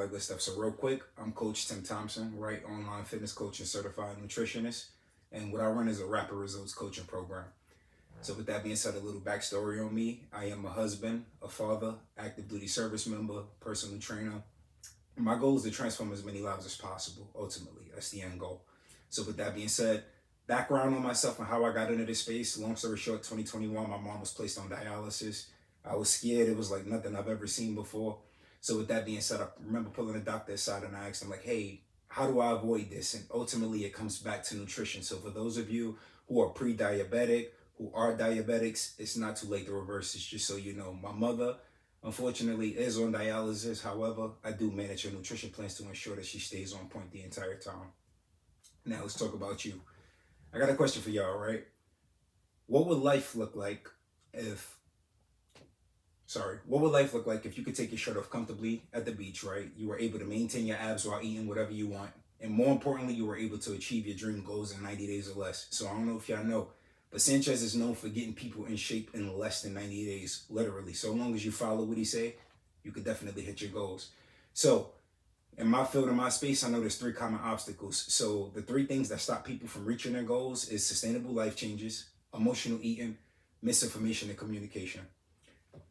that good stuff. So real quick, I'm Coach Tim Thompson, right? Online fitness coach and certified nutritionist. And what I run is a rapid results coaching program. So with that being said, a little backstory on me. I am a husband, a father, active duty service member, personal trainer. My goal is to transform as many lives as possible, ultimately. That's the end goal. So with that being said, background on myself and how I got into this space. Long story short, 2021, my mom was placed on dialysis. I was scared. It was like nothing I've ever seen before. So with that being said, I remember pulling the doctor aside and I asked him like, hey, how do I avoid this? And ultimately it comes back to nutrition. So for those of you who are pre-diabetic, who are diabetics, it's not too late to reverse this, just so you know. My mother, unfortunately, is on dialysis. However, I do manage her nutrition plans to ensure that she stays on point the entire time. Now let's talk about you. I got a question for y'all, right? What would life look like if what would life look like if you could take your shirt off comfortably at the beach, right? You were able to maintain your abs while eating whatever you want. And more importantly, you were able to achieve your dream goals in 90 days or less. So I don't know if y'all know, but Sanchez is known for getting people in shape in less than 90 days, literally. So long as you follow what he say, you could definitely hit your goals. So in my field, in my space, I know there's three common obstacles. So the three things that stop people from reaching their goals is sustainable life changes, emotional eating, misinformation, and communication.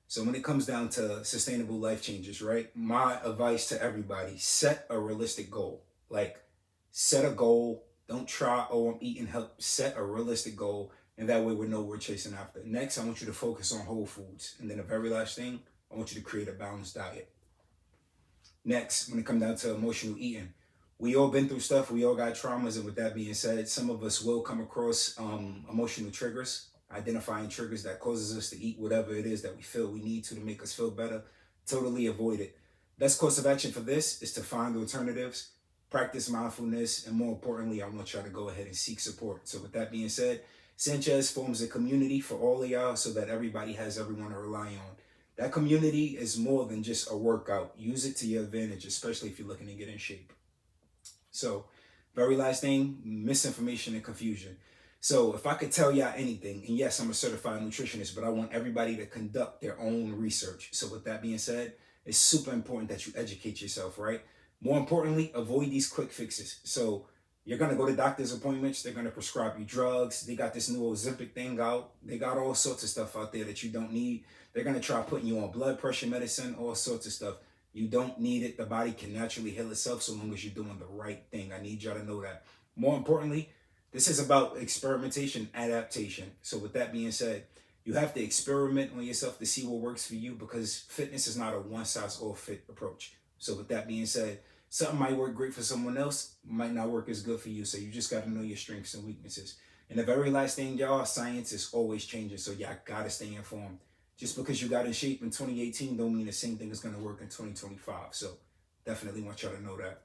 So when it comes down to sustainable life changes, right? My advice to everybody, set a realistic goal. Like set a goal. Don't try, oh, I'm eating health. Set a realistic goal. And that way we know we're chasing after. Next, I want you to focus on whole foods. And then the very last thing, I want you to create a balanced diet. Next, when it comes down to emotional eating, we all been through stuff. We all got traumas. And with that being said, some of us will come across emotional triggers, identifying triggers that causes us to eat whatever it is that we feel we need to make us feel better. Totally avoid it. Best course of action for this is to find alternatives, practice mindfulness, and more importantly, I want y'all to go ahead and seek support. So with that being said, Sanchez forms a community for all of y'all so that everybody has everyone to rely on. That community is more than just a workout. Use it to your advantage, especially if you're looking to get in shape. So, very last thing, misinformation and confusion. So if I could tell y'all anything, and yes, I'm a certified nutritionist, but I want everybody to conduct their own research. So with that being said, it's super important that you educate yourself, right? More importantly, avoid these quick fixes. So you're going to go to doctor's appointments. They're going to prescribe you drugs. They got this new Ozempic thing out. They got all sorts of stuff out there that you don't need. They're going to try putting you on blood pressure medicine, all sorts of stuff. You don't need it. The body can naturally heal itself so long as you're doing the right thing. I need y'all to know that. More importantly, this is about experimentation, adaptation. So with that being said, you have to experiment on yourself to see what works for you because fitness is not a one-size-all-fit approach. So with that being said, something might work great for someone else, might not work as good for you. So you just got to know your strengths and weaknesses. And the very last thing, y'all, science is always changing. So y'all got to stay informed. Just because you got in shape in 2018 don't mean the same thing is going to work in 2025. So definitely want y'all to know that.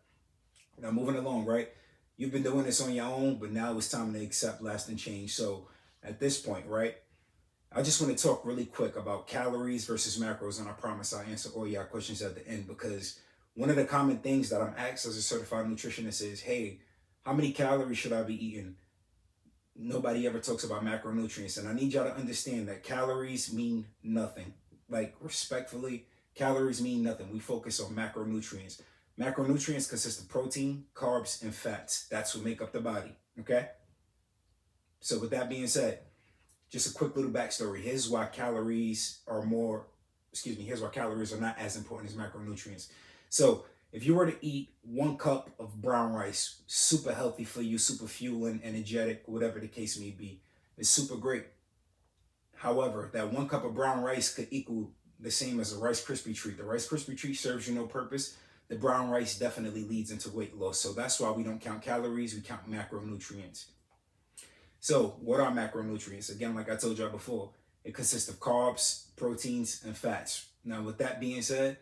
Now moving along, right? You've been doing this on your own, but now it's time to accept lasting change. So at this point, right, I just want to talk really quick about calories versus macros, and I promise I'll answer all y'all questions at the end because one of the common things that I'm asked as a certified nutritionist is, hey, how many calories should I be eating? Nobody ever talks about macronutrients, and I need y'all to understand that calories mean nothing. Like, respectfully, calories mean nothing. We focus on macronutrients. Macronutrients consist of protein, carbs, and fats. That's what make up the body, okay? So with that being said, just a quick little backstory. Here's why calories are not as important as macronutrients. So if you were to eat 1 cup of brown rice, super healthy for you, super fueling, energetic, whatever the case may be, it's super great. However, that 1 cup of brown rice could equal the same as a Rice Krispie treat. The Rice Krispie treat serves you no purpose. The brown rice definitely leads into weight loss. So that's why we don't count calories, we count macronutrients. So what are macronutrients? Again, like I told y'all before, it consists of carbs, proteins, and fats. Now, with that being said,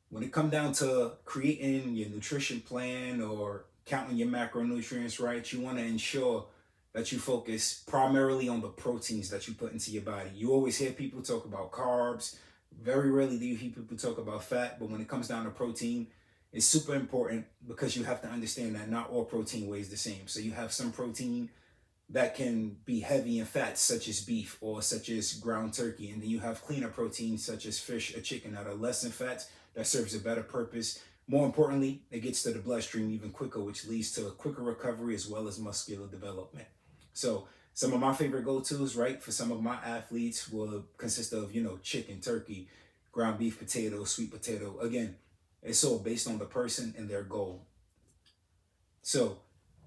when it comes down to creating your nutrition plan or counting your macronutrients, right, you want to ensure that you focus primarily on the proteins that you put into your body. You always hear people talk about carbs. Very rarely do you hear people talk about fat, but when it comes down to protein, it's super important because you have to understand that not all protein weighs the same. So you have some protein that can be heavy in fats, such as beef or such as ground turkey. And then you have cleaner proteins, such as fish or chicken, that are less in fats, that serves a better purpose, More importantly, it gets to the bloodstream even quicker, which leads to a quicker recovery as well as muscular development. So some of my favorite go-tos, right, for some of my athletes will consist of, chicken, turkey, ground beef, potato, sweet potato. Again, it's all based on the person and their goal. So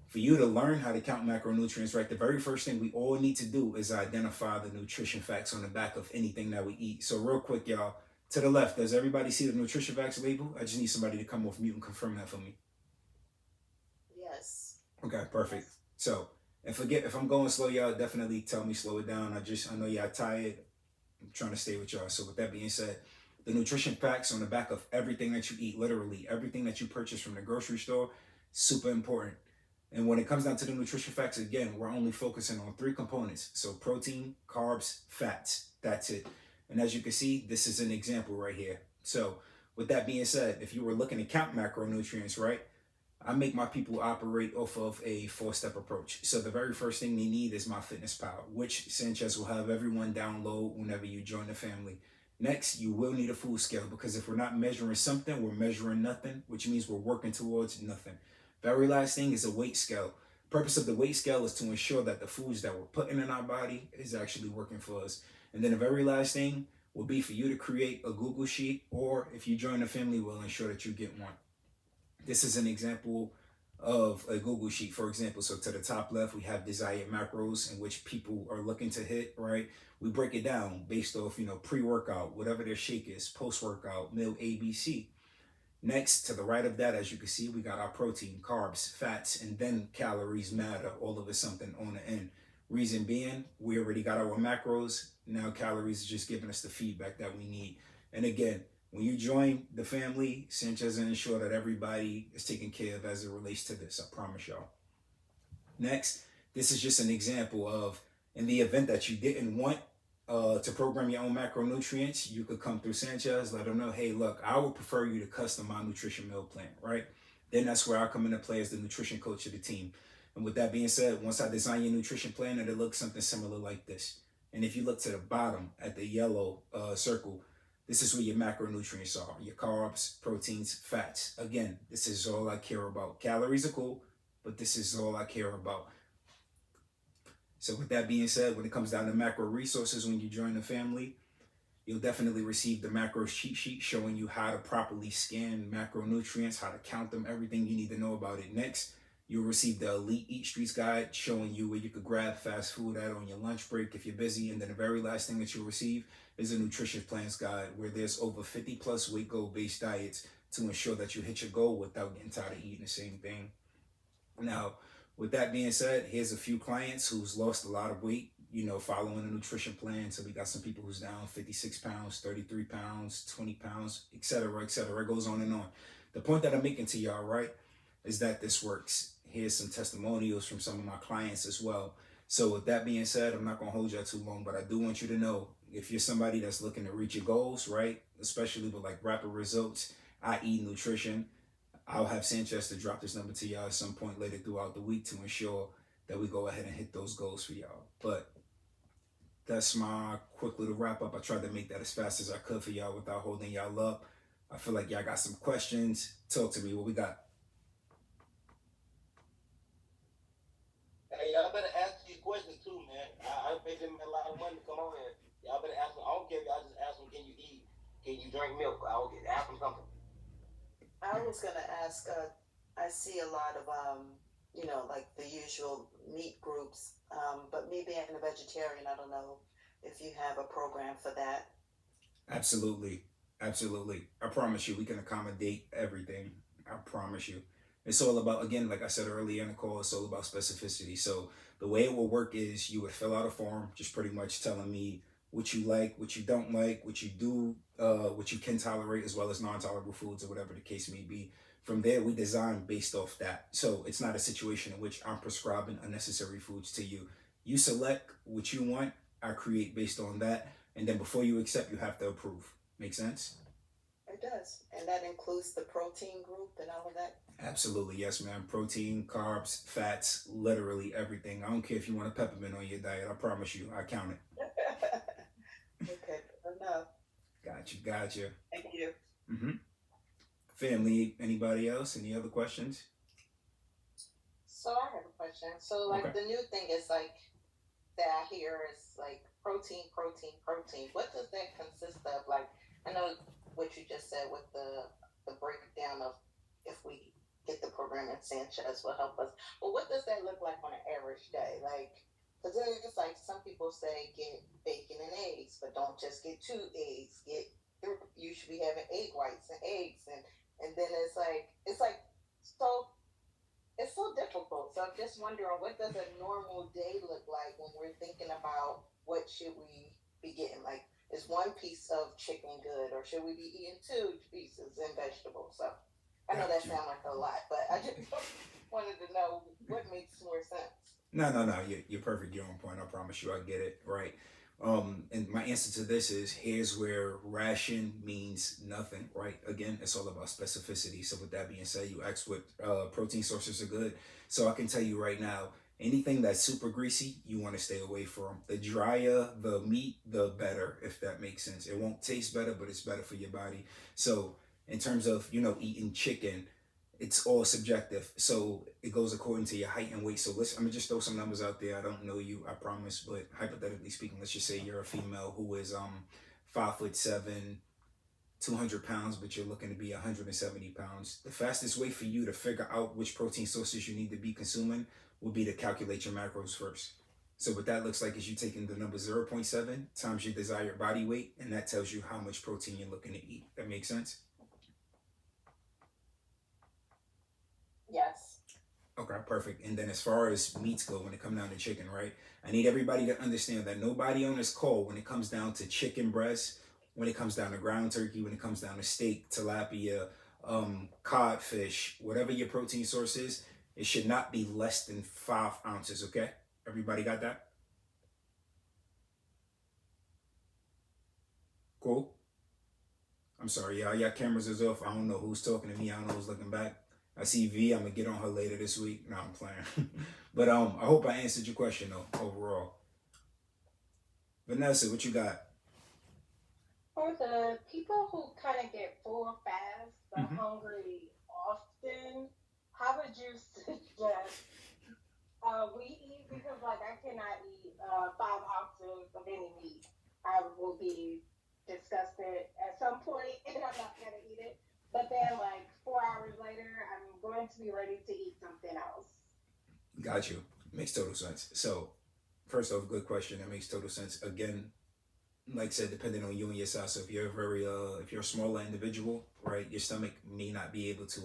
for you to learn how to count macronutrients, right, the very first thing we all need to do is identify the nutrition facts on the back of anything that we eat. So real quick, y'all, to the left, does everybody see the nutrition facts label? I just need somebody to come off mute and confirm that for me. Yes. Okay, perfect. So, and forget if I'm going slow, y'all definitely tell me slow it down. I know y'all tired. I'm trying to stay with y'all. So with that being said, the nutrition facts on the back of everything that you eat, literally everything that you purchase from the grocery store, super important. And when it comes down to the nutrition facts, again, we're only focusing on three components. So protein, carbs, fats. That's it. And as you can see, this is an example right here. So with that being said, if you were looking to count macronutrients, right? I make my people operate off of a four-step approach. So the very first thing they need is my fitness pal, which Sanchez will have everyone download whenever you join the family. Next, you will need a food scale because if we're not measuring something, we're measuring nothing, which means we're working towards nothing. Very last thing is a weight scale. Purpose of the weight scale is to ensure that the foods that we're putting in our body is actually working for us. And then the very last thing will be for you to create a Google sheet, or if you join the family, we'll ensure that you get one. This is an example of a Google sheet, for example. So to the top left, we have desired macros in which people are looking to hit, right? We break it down based off, pre-workout, whatever their shake is, post-workout, meal ABC. Next, to the right of that, as you can see, we got our protein, carbs, fats, and then calories matter, all of it something on the end. Reason being, we already got our macros. Now calories is just giving us the feedback that we need. And again, when you join the family, Sanchez will ensure that everybody is taken care of as it relates to this. I promise y'all. Next, this is just an example of in the event that you didn't want to program your own macronutrients, you could come through Sanchez, let them know, hey, look, I would prefer you to custom my nutrition meal plan, right? Then that's where I come into play as the nutrition coach of the team. And with that being said, once I design your nutrition plan, it'll look something similar like this. And if you look to the bottom at the yellow circle, this is where your macronutrients are, your carbs, proteins, fats. Again, this is all I care about. Calories are cool, but this is all I care about. So with that being said, when it comes down to macro resources, when you join the family, you'll definitely receive the macro cheat sheet showing you how to properly scan macronutrients, how to count them, everything you need to know about it. Next, you'll receive the Elite Eat Streets guide showing you where you could grab fast food at on your lunch break if you're busy. And then the very last thing that you'll receive is a nutrition plans guide where there's over 50 plus weight goal based diets to ensure that you hit your goal without getting tired of eating the same thing. Now, with that being said, here's a few clients who's lost a lot of weight, following a nutrition plan. So we got some people who's down 56 pounds, 33 pounds, 20 pounds, et cetera, et cetera. It goes on and on. The point that I'm making to y'all, right, is that this works. Here's some testimonials from some of my clients as well. So with that being said, I'm not going to hold y'all too long, but I do want you to know if you're somebody that's looking to reach your goals, right, especially with like rapid results, i.e. nutrition, I'll have Sanchez to drop this number to y'all at some point later throughout the week to ensure that we go ahead and hit those goals for y'all. But that's my quick little wrap up. I tried to make that as fast as I could for y'all without holding y'all up. I feel like y'all got some questions. Talk to me. What we got? Hey, y'all better ask these questions too, man. I paid them a lot of money to come on here. Y'all better ask them. I don't care if y'all just ask them, can you eat? Can you drink milk? I don't get ask them something. I was gonna ask. I see a lot of like the usual meat groups. But me being a vegetarian, I don't know if you have a program for that. Absolutely. Absolutely. I promise you, we can accommodate everything. I promise you. It's all about, again, like I said earlier in the call, it's all about specificity. So the way it will work is you would fill out a form, just pretty much telling me what you like, what you don't like, what you do, what you can tolerate, as well as non-tolerable foods or whatever the case may be. From there, we design based off that. So it's not a situation in which I'm prescribing unnecessary foods to you. You select what you want, I create based on that. And then before you accept, you have to approve. Make sense? It does. And that includes the protein group and all of that? Absolutely, yes, ma'am. Protein, carbs, fats, literally everything. I don't care if you want a peppermint on your diet. I promise you, I count it. Okay, enough. Gotcha, gotcha. Thank you. Mm-hmm. Family, anybody else? Any other questions? So I have a question. So Okay. like the new thing is like that I hear is like protein, protein, protein. What does that consist of? Like I know what you just said with the breakdown of if we get the program in Sanchez will help us. But what does that look like on an average day? Like, because then it's like some people say get bacon and eggs, but don't just get two eggs. Get you should be having egg whites and eggs, and then it's like so it's so difficult. So I'm just wondering, what does a normal day look like when we're thinking about what should we be getting? Like, is one piece of chicken good, or should we be eating two pieces and vegetables? So I know that Got you. sounds like a lot, but I just wanted to know what makes more sense. No, no, no. You're perfect. You're on point. I promise you, I get it. Right. And my answer to this is here's where ration means nothing. Right. Again, it's all about specificity. So with that being said, you asked what protein sources are good. So I can tell you right now, anything that's super greasy, you want to stay away from. The drier the meat, the better. If that makes sense, it won't taste better, but it's better for your body. So in terms of eating chicken, it's all subjective. So it goes according to your height and weight. So I'm gonna just throw some numbers out there. I don't know you, I promise, but hypothetically speaking, let's just say you're a female who is 5'7", 200 pounds, but you're looking to be 170 pounds. The fastest way for you to figure out which protein sources you need to be consuming will be to calculate your macros first. So what that looks like is you taking the number 0.7 times your desired body weight, and that tells you how much protein you're looking to eat. That makes sense? Yes. Okay, perfect. And then as far as meats go, when it comes down to chicken, right? I need everybody to understand that nobody on this call, when it comes down to chicken breast, when it comes down to ground turkey, when it comes down to steak, tilapia, codfish, whatever your protein source is, it should not be less than 5 ounces. Okay, everybody got that? Cool. I'm sorry, y'all. Your cameras is off. I don't know who's talking to me. I don't know who's looking back. I see V. I'm gonna get on her later this week. No, I'm playing. But I hope I answered your question though overall. Vanessa, what you got? For the people who kind of get full fast but Hmm. hungry often, how would you suggest we eat? Because like I cannot eat 5 ounces of any meat. I will be disgusted at some point, and I'm not gonna eat it. But then like 4 hours later, I'm going to be ready to eat something else. Got you. Makes total sense. So, first off, good question. That makes total sense. Again, like I said, depending on you and your size. So if you're a smaller individual, right, your stomach may not be able to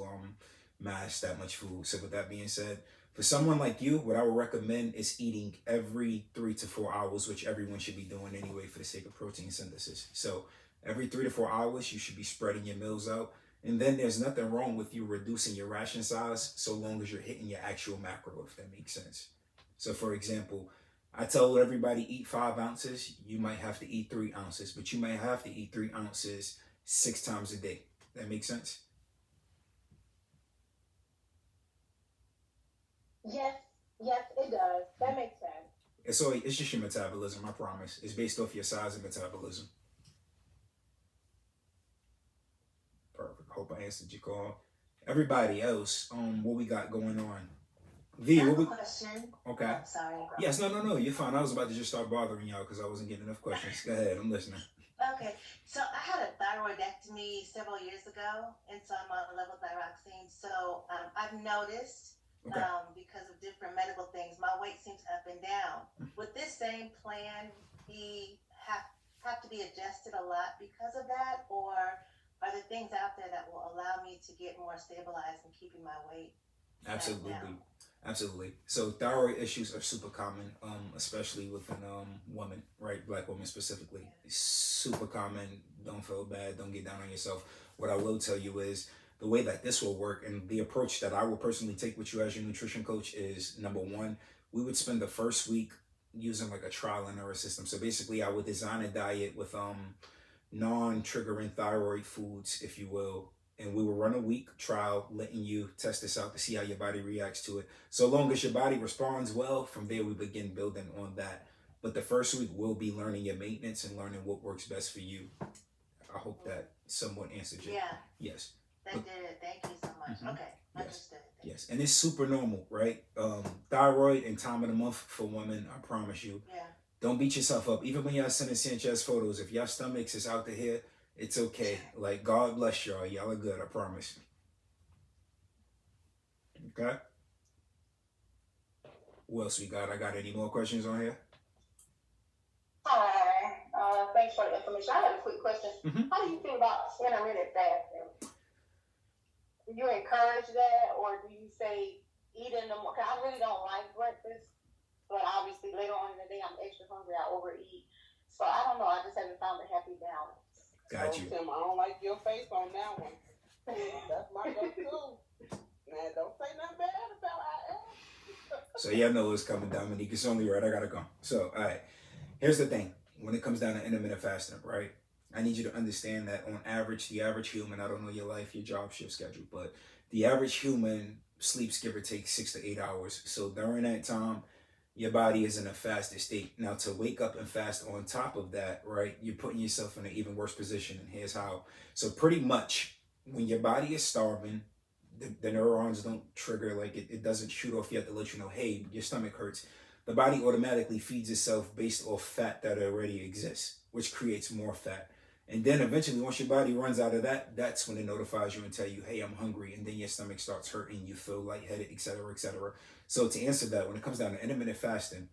mash that much food. So with that being said, for someone like you, what I would recommend is eating every 3 to 4 hours, which everyone should be doing anyway for the sake of protein synthesis. So every 3 to 4 hours, you should be spreading your meals out. And then there's nothing wrong with you reducing your ration size so long as you're hitting your actual macro, if that makes sense. So for example, I told everybody eat 5 ounces. You might have to eat 3 ounces, but you may have to eat 3 ounces 6 times a day. That makes sense. Yes, yes, it does. That makes sense. It's just your metabolism. I promise. It's based off your size and metabolism. Perfect. Hope I answered your call. Everybody else, what we got going on? I V, what have a we? question. Okay. Oh, sorry. Yes. No. No. No. You're fine. I was about to just start bothering y'all because I wasn't getting enough questions. Go ahead. I'm listening. Okay, so I had a thyroidectomy several years ago, and so I'm on levothyroxine. So I've noticed Okay. because of different medical things, my weight seems up and down. Would this same plan be have to be adjusted a lot because of that, or are there things out there that will allow me to get more stabilized and keeping my weight back Absolutely. down? Absolutely. So thyroid issues are super common, especially within women, right? Black women specifically. Yeah. It's super common. Don't feel bad. Don't get down on yourself. What I will tell you is the way that this will work and the approach that I will personally take with you as your nutrition coach is number one, we would spend the first week using like a trial and error system. So basically I would design a diet with non-triggering thyroid foods, if you will. And we will run a week trial, letting you test this out to see how your body reacts to it. So long as your body responds well, from there we begin building on that. But the first week will be learning your maintenance and learning what works best for you. I hope that somewhat answered you. Yeah. Yes. That did. Thank you so much. Okay, Yes. understood. Yes, and it's super normal, right? Thyroid and time of the month for women, I promise you. Yeah. Don't beat yourself up. Even when y'all sending Sanchez photos, if y'all stomachs is out to here, it's okay. Like, God bless y'all. Y'all are good, I promise. Okay? What else we got? I got any more questions on here? Hi. Thanks for the information. I have a quick question. Mhm. How do you feel about intermittent fasting? Do you encourage that, or do you say eat in the morning? I really don't like breakfast, but obviously later on in the day I'm extra hungry. I overeat, so I don't know. I just haven't found a happy balance. Got you. Tim, I don't like your face on that one. That's my go-to. Man, don't say nothing bad about I am. So y'all know what's coming, Dominique. It's only right. I gotta go. So, all right. Here's the thing. When it comes down to intermittent fasting, right? I need you to understand that on average, the average human, I don't know your life, your job, shift schedule, but the average human sleeps give or take 6 to 8 hours. So during that time, your body is in a fasted state. Now, to wake up and fast on top of that, right, you're putting yourself in an even worse position. And here's how. So pretty much when your body is starving, the neurons don't trigger, like it doesn't shoot off yet to let you know, hey, your stomach hurts. The body automatically feeds itself based off fat that already exists, which creates more fat. And then eventually, once your body runs out of that, that's when it notifies you and tell you, hey, I'm hungry. And then your stomach starts hurting, you feel lightheaded, et cetera, et cetera. So to answer that, when it comes down to intermittent fasting,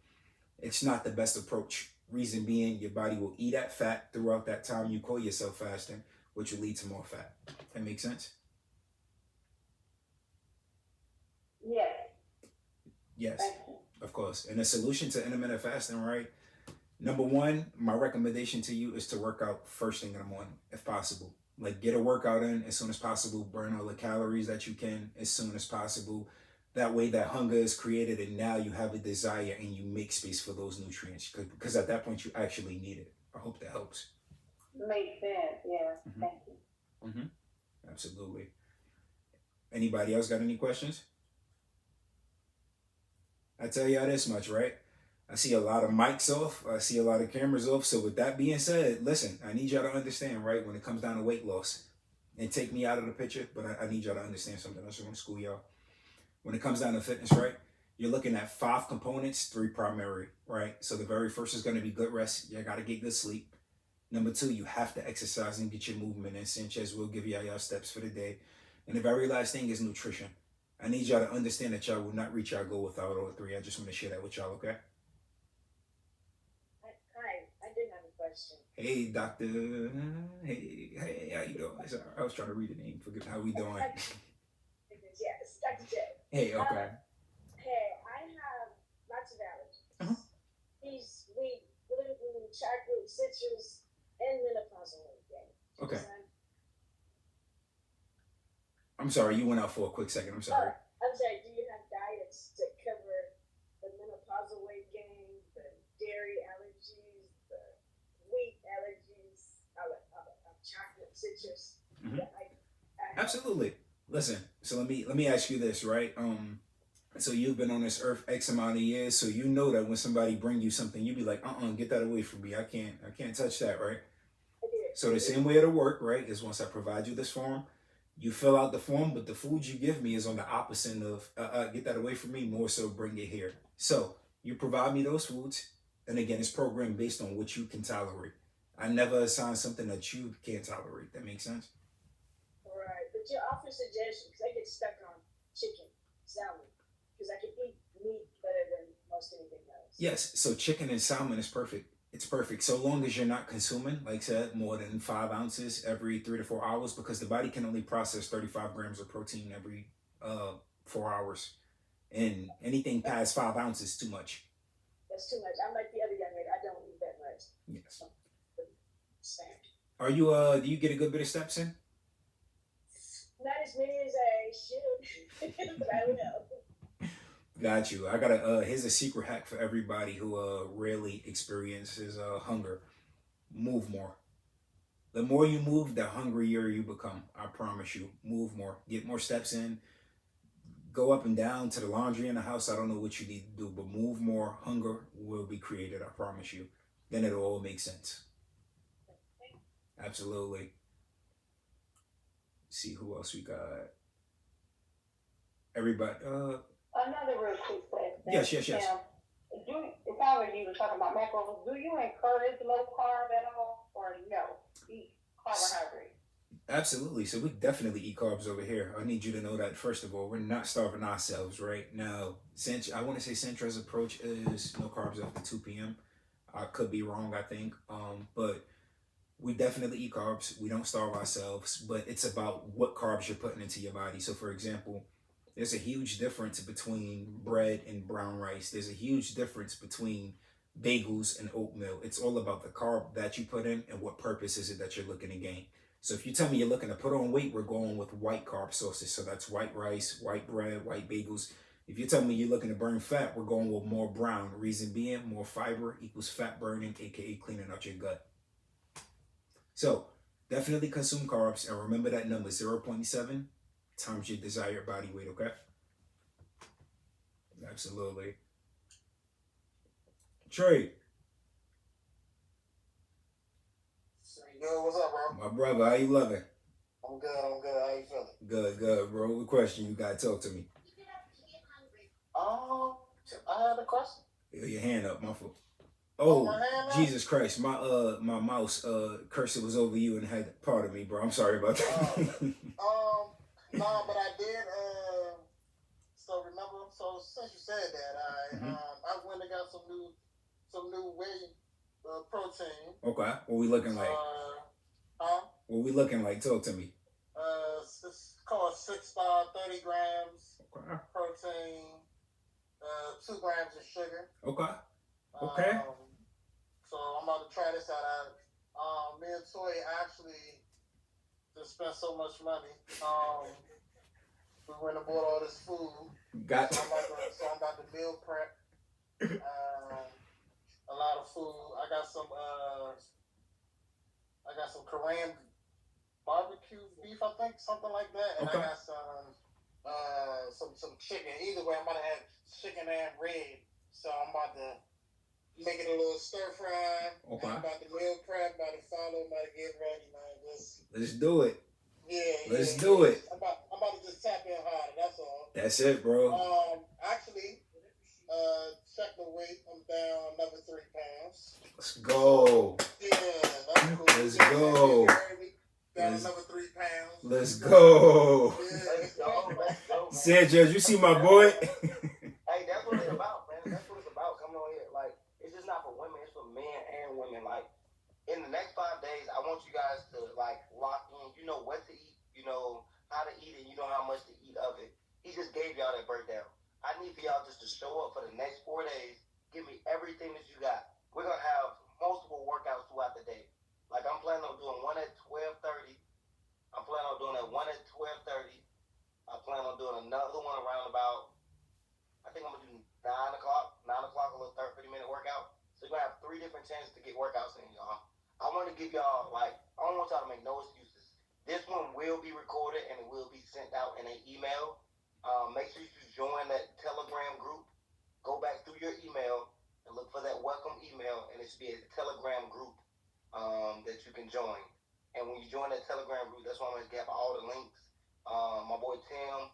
it's not the best approach. Reason being, your body will eat that fat throughout that time you call yourself fasting, which will lead to more fat. That makes sense? Yeah. Yes, Thank you. of course. And the solution to intermittent fasting, right? Number one, my recommendation to you is to work out first thing in the morning, if possible. Like, get a workout in as soon as possible, burn all the calories that you can as soon as possible. That way that hunger is created and now you have a desire and you make space for those nutrients because at that point you actually need it. I hope that helps. Makes sense. Yeah. Thank you. Absolutely. Anybody else got any questions? I tell y'all this much, right? I see a lot of mics off. I see a lot of cameras off. So with that being said, listen, I need y'all to understand, right? When it comes down to weight loss, and take me out of the picture, but I need y'all to understand something. I just want to school y'all. When it comes down to fitness, right? You're looking at 5 components, 3 primary, right? So the very first is going to be good rest. You got to get good sleep. Number 2, you have to exercise and get your movement in. Sanchez will give y'all steps for the day. And the very last thing is nutrition. I need y'all to understand that y'all will not reach our goal without all 3. I just want to share that with y'all, okay? Hi, I did have a question. Hey, doctor. Hey, how you doing? Sorry, I was trying to read the name. Forget how we doing. Yes, Dr. J. Hey, okay. Hey, I have lots of allergies. Uh-huh. These wheat, gluten, chocolate, citrus, and menopausal weight. Okay. I'm sorry, you went out for a quick second. I'm sorry. I'm sorry, do you have diets to cover the menopausal weight gain, the dairy allergies, the wheat allergies, chocolate, citrus? Mhm. Yeah, Absolutely. Listen, so let me ask you this, right? So you've been on this earth X amount of years, so you know that when somebody bring you something, you be like, get that away from me. I can't touch that, right? So the same way it'll work, right, is once I provide you this form, you fill out the form, but the food you give me is on the opposite of get that away from me, more so bring it here. So you provide me those foods, and again, it's programmed based on what you can tolerate. I never assign something that you can't tolerate. That makes sense? Right, but you offer suggestions because I get stuck on chicken, salmon, because I can eat meat better than most anything else. Yes, so chicken and salmon is perfect. It's perfect so long as you're not consuming, like I said, more than 5 ounces every 3 to 4 hours because the body can only process 35 grams of protein every 4 hours. And anything past 5 ounces is too much. That's too much. I'm like the other young lady. I don't eat that much. Yes. Same. Are you do you get a good bit of steps in? Not as many as I should, but I will. Got you. I got a here's a secret hack for everybody who rarely experiences hunger. Move more. The more you move, the hungrier you become. I promise you. Move more. Get more steps in. Go up and down to the laundry in the house. I don't know what you need to do, but move more. Hunger will be created. I promise you. Then it'll all make sense. Absolutely. See who else we got. Everybody. Another real quick question. Yes. If I were you to talk about macros, do you encourage low carb at all, or no? Eat carbohydrates. Absolutely. So we definitely eat carbs over here. I need you to know that first of all, we're not starving ourselves right now. I want to say Centra's approach is no carbs after 2 p.m. I could be wrong, I think. But we definitely eat carbs. We don't starve ourselves, but it's about what carbs you're putting into your body. So for example, there's a huge difference between bread and brown rice. There's a huge difference between bagels and oatmeal. It's all about the carb that you put in and what purpose is it that you're looking to gain. So if you tell me you're looking to put on weight, we're going with white carb sources. So that's white rice, white bread, white bagels. If you tell me you're looking to burn fat, we're going with more brown. Reason being, more fiber equals fat burning, aka cleaning out your gut. So definitely consume carbs and remember that number 0.7 times your desired body weight, okay? Absolutely. Trey. Yo, what's up, bro? My brother, how you loving? I'm good. How you feeling? Good, bro. What question you got? Talk to me. I had a question. Your hand up, my fault. Oh, my hand up? Jesus Christ. My mouse cursor was over you and had part of me, bro. I'm sorry about that. No, but I did, so remember, since you said that, I went and got some new whey protein. Okay. What we looking like? What we looking like? Talk to me. It's called 6 star, 30 grams Okay. protein, 2 grams of sugar. Okay. So I'm about to try this out. Me and Toy actually just spent so much money. We went and bought all this food. So I'm about to meal prep. A lot of food. I got some Korean barbecue beef, I think, something like that, and Okay. I got some chicken. Either way, I'm about to have chicken and red. So I'm about to make it a little stir fry. Okay. I'm about to meal prep, about to follow, about to get ready, man. Let's do it. Yeah. Let's do it. I'm about to just tap in harder. That's all. That's it, bro. Actually, check the weight. I'm down another 3 pounds. Let's go. Yeah, that's cool. Let's go. Down another 3 pounds. Let's go. Yeah. Let's go. Sanchez, you see my boy? Hey, that's what it's about, man. That's what it's about. Coming on here, like, it's just not for women. It's for men and women. Like, in the next 5 days, I want you guys to like lock in. You know what to eat. You know how to eat it. You know how much to eat of it. He just gave y'all that breakdown. I need for y'all just to show up for the next 4 days. Give me everything that you got. We're gonna have multiple workouts throughout the day. Like I'm planning on doing one at 12:30. I'm planning on doing one at 12:30. I plan on doing another one around about, I think I'm going to do 9 o'clock, a little 30-minute workout. So you're going to have 3 different chances to get workouts in, y'all. I want to give y'all, like, I don't want y'all to make no excuses. This one will be recorded and it will be sent out in an email. Make sure you join that Telegram group. Go back through your email and look for that welcome email, and it should be a Telegram group that you can join. And when you join that Telegram group, that's why I'm going to have all the links. My boy Tim